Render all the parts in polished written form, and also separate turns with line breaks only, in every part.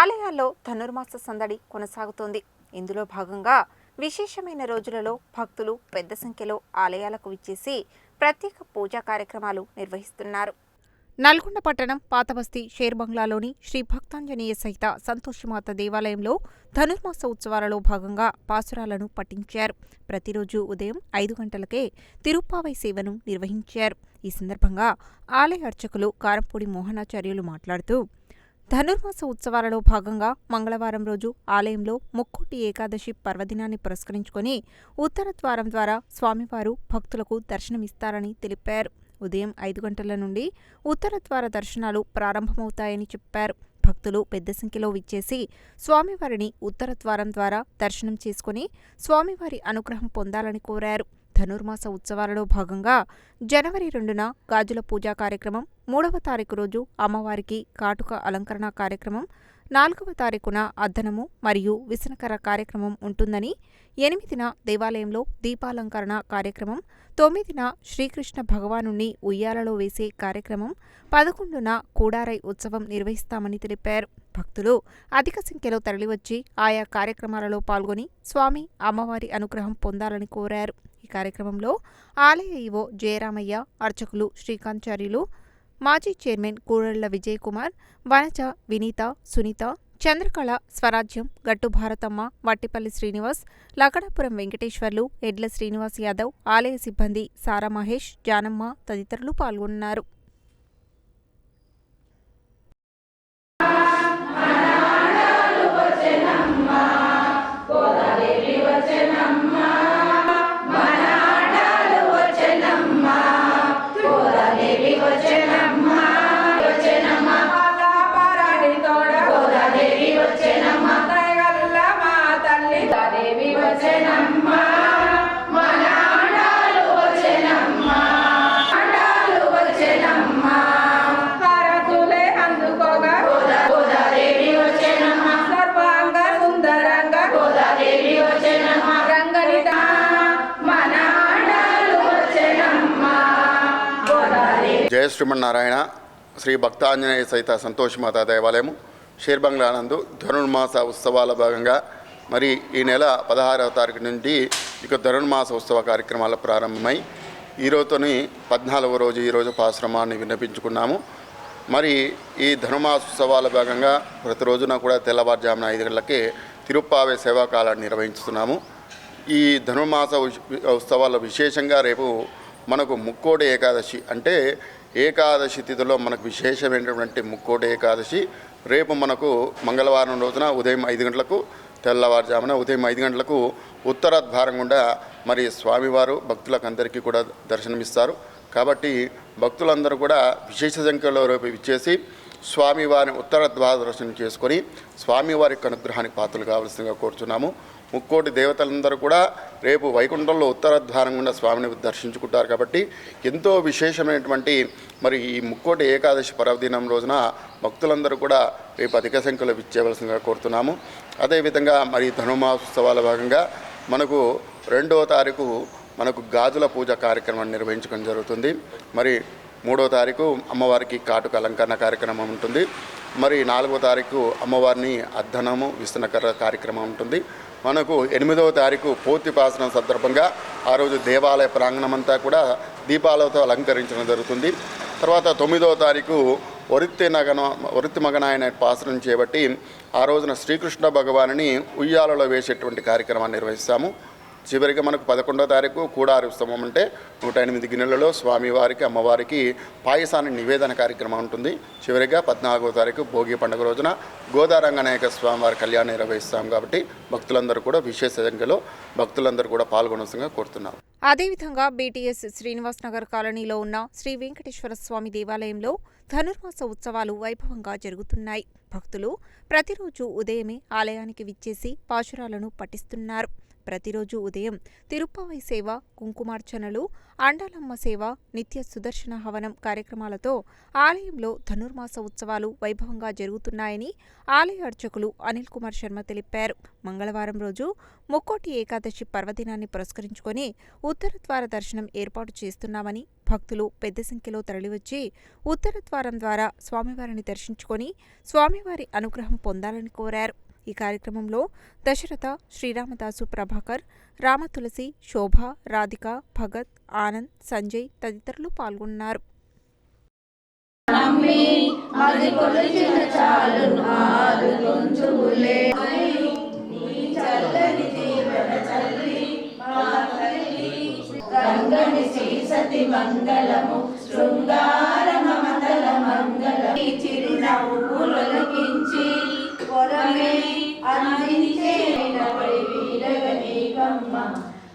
ఆలయాల్లో ధనుర్మాస సందడి కొనసాగుతోంది. ఇందులో భాగంగా విశేషమైన రోజులలో భక్తులు పెద్ద సంఖ్యలో ఆలయాలకు విచ్చేసి ప్రత్యేక పూజా కార్యక్రమాలు నిర్వహిస్తున్నారు. నల్గొండ పట్టణం పాతబస్తీ షేర్బంగ్లాలోని శ్రీ భక్తాంజనేయ సహిత సంతోషిమాత దేవాలయంలో ధనుర్మాస ఉత్సవాలలో భాగంగా పాసురాలను పట్టించారు. ప్రతిరోజు ఉదయం 5 గంటలకే తిరుప్పావై సేవను నిర్వహించారు. ఈ సందర్భంగా ఆలయ అర్చకులు కారంపూడి మోహనాచార్యులు మాట్లాడుతూ, ధనుర్మాస ఉత్సవాలలో భాగంగా మంగళవారం రోజు ఆలయంలో ముక్కోటి ఏకాదశి పర్వదినాన్ని పురస్కరించుకొని ఉత్తర ద్వారం ద్వారా స్వామివారు భక్తులకు దర్శనమిస్తారని తెలిపారు. ఉదయం 5 గంటల నుండి ఉత్తర ద్వార దర్శనాలు ప్రారంభమవుతాయని చెప్పారు. భక్తులు పెద్ద సంఖ్యలో విచ్చేసి స్వామివారిని ఉత్తర ద్వారం ద్వారా దర్శనం చేసుకుని స్వామివారి అనుగ్రహం పొందాలని కోరారు. ధనుర్మాస ఉత్సవాలలో భాగంగా జనవరి 2న గాజుల పూజా కార్యక్రమం, 3వ తారీఖు రోజు అమ్మవారికి కాటుక అలంకరణ కార్యక్రమం, 4వ తారీఖున అద్దనము మరియు విసనకర కార్యక్రమం ఉంటుందని, 8న దేవాలయంలో దీపాలంకరణ కార్యక్రమం, 9న శ్రీకృష్ణ భగవానుణ్ణి ఉయ్యాలలో వేసే కార్యక్రమం, 11న కూడారై ఉత్సవం నిర్వహిస్తామని తెలిపారు. భక్తులు అధిక సంఖ్యలో తరలివచ్చి ఆయా కార్యక్రమాలలో పాల్గొని స్వామి అమ్మవారి అనుగ్రహం పొందాలని కోరారు. ఈ కార్యక్రమంలో ఆలయ ఈవో జయరామయ్య, అర్చకులు శ్రీకాంచార్యులు, మాజీ చైర్మన్ కూడళ్ల విజయ్ కుమార్, వనజ, వినీత, సునీత, చంద్రకళ, స్వరాజ్యం, గట్టు భారతమ్మ, వట్టిపల్లి శ్రీనివాస్, లకడాపురం వెంకటేశ్వర్లు, ఎడ్ల శ్రీనివాస్ యాదవ్, ఆలయ సిబ్బంది సారా మహేష్, జానమ్మ తదితరులు పాల్గొన్నారు.
జయ శ్రీమన్నారాయణ. శ్రీ భక్తాంజనేయ సహిత సంతోషిమాత దేవాలయము షేర్బంగ్లా నందు ధనుర్మాస ఉత్సవాల భాగంగా మరి ఈ నెల 16వ తారీఖు నుండి ఇక ధనుర్మాస ఉత్సవ కార్యక్రమాలు ప్రారంభమై ఈరోజుతోని 14వ రోజు ఈరోజు పాశ్రమాన్ని విన్నపించుకున్నాము. మరి ఈ ధనుర్మాస ఉత్సవాల భాగంగా ప్రతిరోజున కూడా తెల్లవారుజామున 5 గంటలకే తిరుప్పావై సేవాకాలాన్ని నిర్వహిస్తున్నాము. ఈ ధనుర్మాస ఉత్సవాల్లో విశేషంగా రేపు మనకు ముక్కోటి ఏకాదశి, అంటే ఏకాదశి తిథిలో మనకు విశేషమైనటువంటి ముక్కోటి ఏకాదశి రేపు మనకు మంగళవారం రోజున ఉదయం 5 గంటలకు తెల్లవారుజామున ఉదయం 5 గంటలకు ఉత్తర ద్వారం గుండా మరి స్వామివారు భక్తులకు అందరికీ కూడా దర్శనమిస్తారు. కాబట్టి భక్తులందరూ కూడా విశేష సంఖ్యలో రేపు ఇచ్చేసి స్వామివారిని ఉత్తర ద్వార దర్శనం చేసుకొని స్వామివారి అనుగ్రహానికి పాత్రలు కావాల్సిందిగా కోరుచున్నాము. ముక్కోటి దేవతలందరూ కూడా రేపు వైకుంఠంలో ఉత్తర ద్వారం గుండా స్వామిని దర్శించుకుంటారు. కాబట్టి ఎంతో విశేషమైనటువంటి మరి ఈ ముక్కోటి ఏకాదశి పర్వదినం రోజున భక్తులందరూ కూడా రేపు అధిక సంఖ్యలో విచ్చేయవలసిందిగా కోరుతున్నాము. అదేవిధంగా మరి ధనుర్మాసోత్సవాల భాగంగా మనకు 2వ తారీఖు మనకు గాజుల పూజ కార్యక్రమాన్ని నిర్వహించడం జరుగుతుంది. మరి 3వ తారీఖు అమ్మవారికి కాటుక అలంకరణ కార్యక్రమం ఉంటుంది. మరి 4వ తారీఖు అమ్మవారిని అద్దనము విసనకర కార్యక్రమం ఉంటుంది. మనకు 8వ తారీఖు పోతిపాసనం సందర్భంగా ఆ రోజు దేవాలయ ప్రాంగణమంతా కూడా దీపాలతో అలంకరించడం జరుగుతుంది. తర్వాత 9వ తారీఖు వరిత్తి మగనాయన పాసనం చేపట్టి ఆ రోజున శ్రీకృష్ణ భగవానుని ఉయ్యాలలో వేసేటువంటి కార్యక్రమాన్ని నిర్వహిస్తాము. చివరిగా మనకు 11వ తారీఖు కూడారి ఉత్సవం, అంటే 108 గిన్నెలలో స్వామివారికి అమ్మవారికి పాయసాన్ని నివేదన కార్యక్రమం ఉంటుంది. చివరిగా 14వ తారీఖు భోగి పండుగ రోజున గోదారంగనాయక స్వామివారి కళ్యాణం నిర్వహిస్తాం. కాబట్టి భక్తులందరూ కూడా విశేష సంఖ్యలో భక్తులందరూ కూడా పాల్గొనవలసిందిగా కోరుతున్నాం.
అదేవిధంగా బీటీఎస్ శ్రీనివాస్ నగర్ కాలనీలో ఉన్న శ్రీ వెంకటేశ్వర స్వామి దేవాలయంలో ధనుర్మాస ఉత్సవాలు వైభవంగా జరుగుతున్నాయి. భక్తులు ప్రతిరోజు ఉదయమే ఆలయానికి విచ్చేసి పాశురాలను పఠిస్తున్నారు. ప్రతిరోజు ఉదయం తిరుప్పావై సేవ, కుంకుమార్చనలు, ఆండాలమ్మ సేవ, నిత్య సుదర్శన హవనం కార్యక్రమాలతో ఆలయంలో ధనుర్మాస ఉత్సవాలు వైభవంగా జరుగుతున్నాయని ఆలయ అర్చకులు అనిల్ కుమార్ శర్మ తెలిపారు. మంగళవారం రోజు ముక్కోటి ఏకాదశి పర్వదినాన్ని పురస్కరించుకొని ఉత్తర ద్వార దర్శనం ఏర్పాటు చేస్తున్నామని, భక్తులు పెద్ద సంఖ్యలో తరలివచ్చి ఉత్తర ద్వారం ద్వారా స్వామివారిని దర్శించుకొని స్వామివారి అనుగ్రహం పొందాలని కోరారు. ఈ కార్యక్రమంలో దశరథ, శ్రీరామదాసు, ప్రభాకర్, రామతులసి, శోభ, రాధిక, భగత్, ఆనంద్, సంజయ్ తదితరులు పాల్గొన్నారు.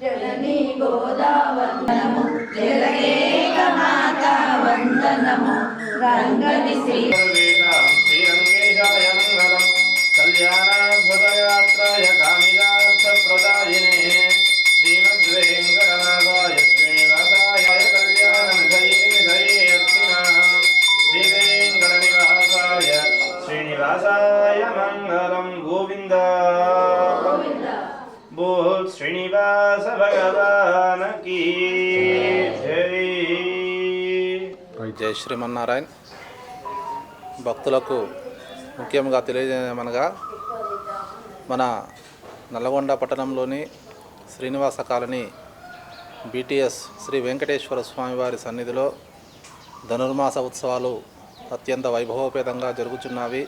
జననీ గోదావందనము జలగేక మాతా వందనము రంగని శ్రీ
శ్రీరంగేశాయ మంగళం కళ్యాణాద్భుతయాత్రాయ కామిదార్థప్రదాయినే శ్రీమద్వేంకటనాథాయ శ్రీనివాసాయ కళ్యాణనిధయే అర్చినాం శ్రీవేంకటనివాసాయ శ్రీనివాసాయ మంగళం గోవింద బోల్ శ్రీనివాస భగవాన్ కీ జై.
జై శ్రీమన్నారాయణ. భక్తులకు ముఖ్యంగా తెలియజేయమనగా మన నల్లగొండ పట్టణంలోని శ్రీనివాస కాలనీ BTS శ్రీ వెంకటేశ్వర స్వామివారి సన్నిధిలో ధనుర్మాస ఉత్సవాలు అత్యంత వైభవోపేతంగా జరుగుతున్నవి.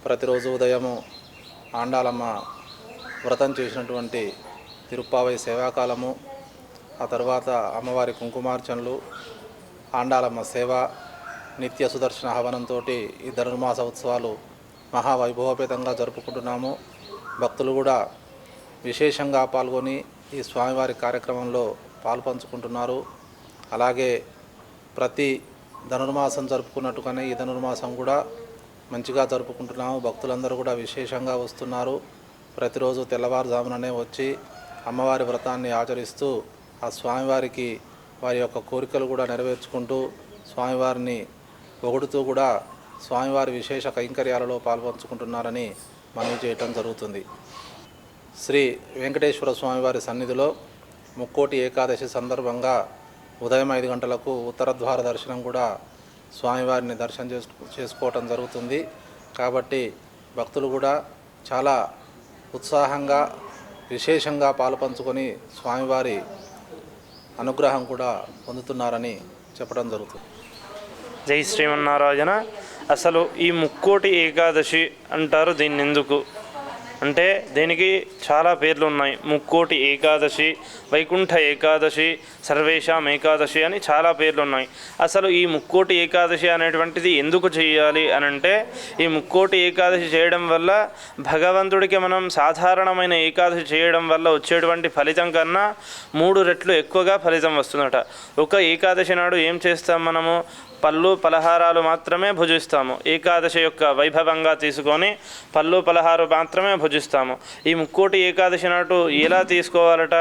ప్రతిరోజు ఉదయము ఆండాలమ్మ వ్రతం చేసినటువంటి తిరుప్పావై సేవాకాలము, ఆ తర్వాత అమ్మవారి కుంకుమార్చనలు, ఆండాలమ్మ సేవ, నిత్య సుదర్శన హవనంతో ఈ ధనుర్మాస ఉత్సవాలు మహావైభవోపేతంగా జరుపుకుంటున్నాము. భక్తులు కూడా విశేషంగా పాల్గొని ఈ స్వామివారి కార్యక్రమంలో పాల్పంచుకుంటున్నారు. అలాగే ప్రతి ధనుర్మాసం జరుపుకున్నట్టుగానే ఈ ధనుర్మాసం కూడా మంచిగా జరుపుకుంటున్నాము. భక్తులందరూ కూడా విశేషంగా వస్తున్నారు. ప్రతిరోజు తెల్లవారుజాముననే వచ్చి అమ్మవారి వ్రతాన్ని ఆచరిస్తూ ఆ స్వామివారికి వారి యొక్క కోరికలు కూడా నెరవేర్చుకుంటూ స్వామివారిని పొగుడుతూ కూడా స్వామివారి విశేష కైంకర్యాలలో పాల్పంచుకుంటున్నారని మనవి చేయటం జరుగుతుంది. శ్రీ వెంకటేశ్వర స్వామివారి సన్నిధిలో ముక్కోటి ఏకాదశి సందర్భంగా ఉదయం 5 గంటలకు ఉత్తర ద్వార దర్శనం కూడా స్వామివారిని దర్శనం చేసుకోవటం జరుగుతుంది. కాబట్టి భక్తులు కూడా చాలా ఉత్సాహంగా విశేషంగా పాలుపంచుకొని స్వామివారి అనుగ్రహం కూడా పొందుతున్నారని చెప్పడం జరుగుతుంది.
జై శ్రీమన్నారాయణ. అసలు ఈ ముక్కోటి ఏకాదశి అంటారు దీన్ని ఎందుకు అంటే దీనికి చాలా పేర్లు ఉన్నాయి. ముక్కోటి ఏకాదశి, వైకుంఠ ఏకాదశి, సర్వేషాం ఏకాదశి అని చాలా పేర్లు ఉన్నాయి. అసలు ఈ ముక్కోటి ఏకాదశి అనేటువంటిది ఎందుకు చేయాలి అని అంటే, ఈ ముక్కోటి ఏకాదశి చేయడం వల్ల భగవంతుడికి మనం సాధారణమైన ఏకాదశి చేయడం వల్ల వచ్చేటువంటి ఫలితం కన్నా 3 రెట్లు ఎక్కువగా ఫలితం వస్తుందట. ఒక ఏకాదశి నాడు ఏం చేస్తాం మనము? పళ్ళు పలహారాలు మాత్రమే భుజిస్తాము. ఏకాదశి యొక్క వైభవంగా తీసుకొని పళ్ళు పలహారు మాత్రమే భుజిస్తాము. ఈ ముక్కోటి ఏకాదశి నాటు ఎలా తీసుకోవాలట?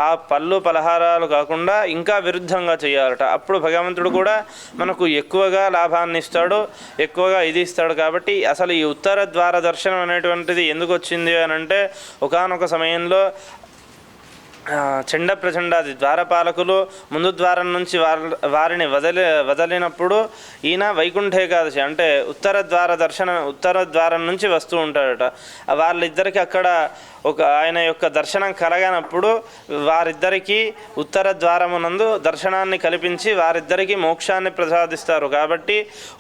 ఆ పళ్ళు పలహారాలు కాకుండా ఇంకా విరుద్ధంగా చేయాలట. అప్పుడు భగవంతుడు కూడా మనకు ఎక్కువగా లాభాన్ని ఇస్తాడు, ఎక్కువగా ఇది ఇస్తాడు. కాబట్టి అసలు ఈ ఉత్తర ద్వార దర్శనం అనేటువంటిది ఎందుకు వచ్చింది అని అంటే, ఒకానొక సమయంలో చండ ప్రచండాది ద్వారపాలకులు ముందు ద్వారం నుంచి వారిని వదిలినప్పుడు ఈయన వైకుంఠ ఏకాదశి అంటే ఉత్తర ద్వారం నుంచి వస్తూ ఉంటాడట. వాళ్ళిద్దరికి అక్కడ ఆయన యొక్క దర్శనం కలగనప్పుడు వారిద్దరికీ ఉత్తర ద్వారమునందు దర్శనాన్ని కల్పించి వారిద్దరికీ మోక్షాన్ని ప్రసాదిస్తారు. కాబట్టి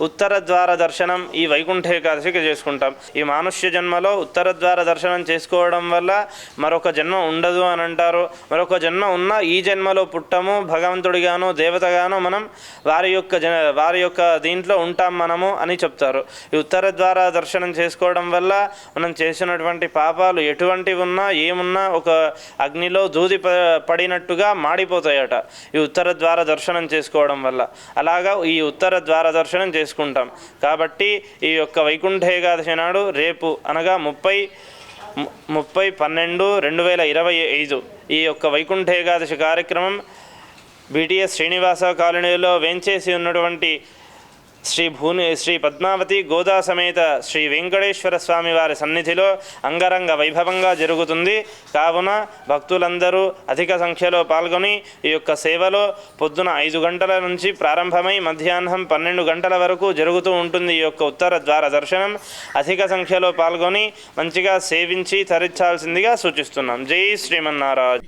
ఉత్తర ద్వార దర్శనం ఈ వైకుంఠ ఏకాదశికి చేసుకుంటాం. ఈ మానుష్య జన్మలో ఉత్తర ద్వార దర్శనం చేసుకోవడం వల్ల మరొక జన్మ ఉండదు అని అంటారు. మరొక జన్మ ఉన్న ఈ జన్మలో పుట్టము, భగవంతుడిగాను దేవతగాను మనం వారి యొక్క దీంట్లో ఉంటాం మనము అని చెప్తారు. ఈ ఉత్తర ద్వార దర్శనం చేసుకోవడం వల్ల మనం చేసినటువంటి పాపాలు ఎటువంటి ఉన్నా ఏమున్నా ఒక అగ్నిలో దూది పడినట్టుగా మాడిపోతాయట ఈ ఉత్తర ద్వార దర్శనం చేసుకోవడం వల్ల. అలాగా ఈ ఉత్తర ద్వార దర్శనం చేసుకుంటాం. కాబట్టి ఈ యొక్క వైకుంఠ ఏకాదశి నాడు రేపు అనగా 30 30/12/2025 ఈ యొక్క వైకుంఠ ఏకాదశి కార్యక్రమం BTS శ్రీనివాస కాలనీలో వేంచేసి ఉన్నటువంటి శ్రీ పద్మావతి గోదా సమేత శ్రీ వెంకటేశ్వర స్వామి వారి సన్నిధిలో అంగరంగ వైభవంగా జరుగుతుంది. కావున భక్తులందరూ అధిక సంఖ్యలో పాల్గొని ఈ యొక్క సేవలో పొద్దున 5 గంటల నుంచి ప్రారంభమై మధ్యాహ్నం 12 గంటల వరకు జరుగుతూ ఉంటుంది. ఈ యొక్క ఉత్తర ద్వార దర్శనం అధిక సంఖ్యలో పాల్గొని మంచిగా సేవించి తరించాల్సిందిగా సూచిస్తున్నాం. జై శ్రీమన్నారాయణ.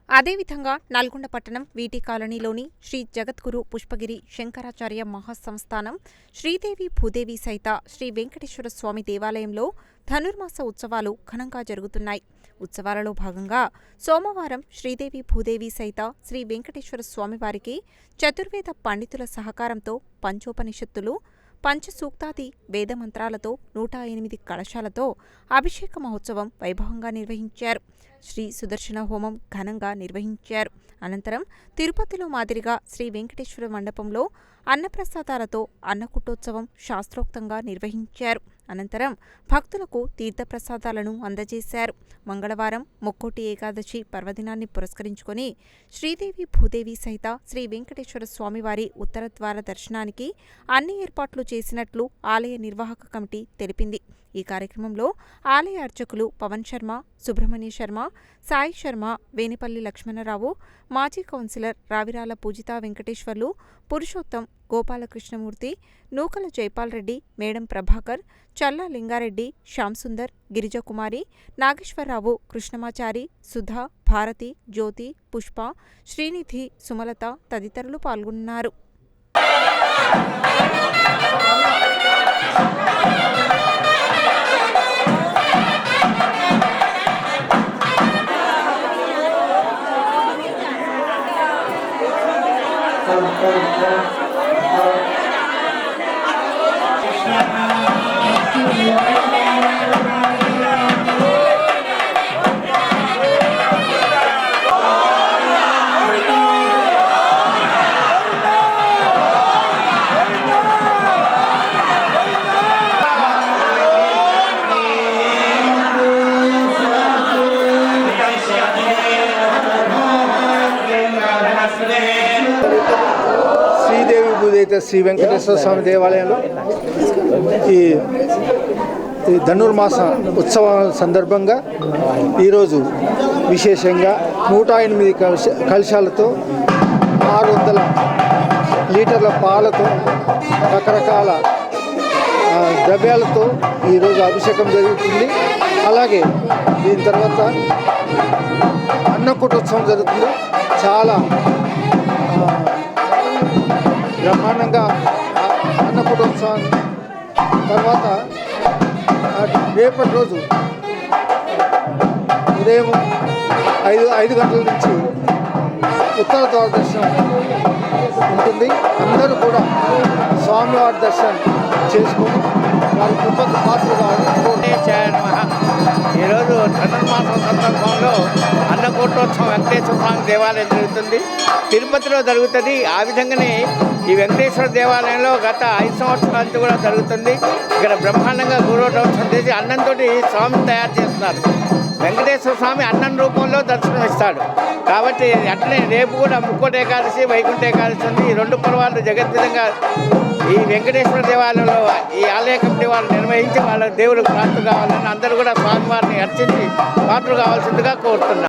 అదేవిధంగా నల్గొండ పట్టణం వీటి కాలనీలోని శ్రీ జగద్గురు పుష్పగిరి శంకరాచార్య మహాసంస్థానం శ్రీదేవి భూదేవి సహిత శ్రీ వెంకటేశ్వర స్వామి దేవాలయంలో ధనుర్మాస ఉత్సవాలు ఘనంగా జరుగుతున్నాయి. ఉత్సవాలలో భాగంగా సోమవారం శ్రీదేవి భూదేవి సహిత శ్రీ వెంకటేశ్వర స్వామివారికి చతుర్వేద పండితుల సహకారంతో పంచోపనిషత్తులు, పంచసూక్తాది వేదమంత్రాలతో 108 కలశాలతో అభిషేక మహోత్సవం వైభవంగా నిర్వహించారు. శ్రీ సుదర్శన హోమం ఘనంగా నిర్వహించారు. అనంతరం తిరుపతిలో మాదిరిగా శ్రీ వెంకటేశ్వర మండపంలో అన్నప్రసాదాలతో అన్నకూటోత్సవం శాస్త్రోక్తంగా నిర్వహించారు. అనంతరం భక్తులకు తీర్థప్రసాదాలను అందజేశారు. మంగళవారం ముక్కోటి ఏకాదశి పర్వదినాన్ని పురస్కరించుకొని శ్రీదేవి భూదేవి సహిత శ్రీ వెంకటేశ్వర స్వామివారి ఉత్తర ద్వార దర్శనానికి అన్ని ఏర్పాట్లు చేసినట్లు ఆలయ నిర్వాహక కమిటీ తెలిపింది. ఈ కార్యక్రమంలో ఆలయ అర్చకులు పవన్ శర్మ, సుబ్రహ్మణ్య శర్మ, సాయి శర్మ, వేనిపల్లి లక్ష్మణరావు, మాజీ కౌన్సిలర్ రావిరాల పూజితా వెంకటేశ్వర్లు, పురుషోత్తం, గోపాలకృష్ణమూర్తి, నూకల జైపాల్ రెడ్డి, మేడం ప్రభాకర్, చల్లా లింగారెడ్డి, శ్యాంసుందర్, గిరిజకుమారి, నాగేశ్వరరావు, కృష్ణమాచారి, సుధా, భారతి, జ్యోతి, పుష్ప, శ్రీనిధి, సుమలత తదితరులు పాల్గొన్నారు.
శ్రీదేవి భూదేవి శ్రీ వెంకటేశ్వర స్వామి దేవాలయంలో ఈ ధనుర్మాస ఉత్సవాల సందర్భంగా ఈరోజు విశేషంగా 108 కలశాలతో 600 లీటర్ల పాలతో రకరకాల ద్రవ్యాలతో ఈరోజు అభిషేకం జరుగుతుంది. అలాగే దీని తర్వాత అన్నకూటోత్సవం జరుగుతుంది. చాలా బ్రహ్మాండంగా అన్నకూటోత్సవం తర్వాత రేపటి రోజు ఉదయం 5 గంటల నుంచి ఉత్తర ద్వార దర్శనం ఉంటుంది. అందరూ కూడా స్వామివారి దర్శనం చేసుకొని వారి కృపకు పాత్ర కావాలని.
ఈరోజు ధనుర్మాసం సందర్భంలో అన్నకూటోత్సవం వెంకటేశ్వర స్వామి దేవాలయం జరుగుతుంది. తిరుపతిలో జరుగుతుంది. ఆ విధంగానే ఈ వెంకటేశ్వర దేవాలయంలో గత 5 సంవత్సరాల నుంచి కూడా జరుగుతుంది. ఇక్కడ బ్రహ్మాండంగా గూఢోత్సవం చేసి అన్నంతో స్వామిని తయారు చేస్తున్నారు. వెంకటేశ్వర స్వామి అన్నం రూపంలో దర్శనం ఇస్తాడు. కాబట్టి అట్లనే రేపు కూడా ముక్కోటి ఏకాదశి, వైకుంఠ ఏకాదశి ఉంది. ఈ 2 పర్వాలు జగద్విధంగా ఈ వెంకటేశ్వర దేవాలయంలో ఈ ఆలయ కమిటీ వాళ్ళు నిర్వహించి వాళ్ళ దేవుడికి పాత్ర కావాలని అందరూ కూడా స్వామివారిని అర్చించి పాత్ర కావాల్సిందిగా కోరుతున్నారు.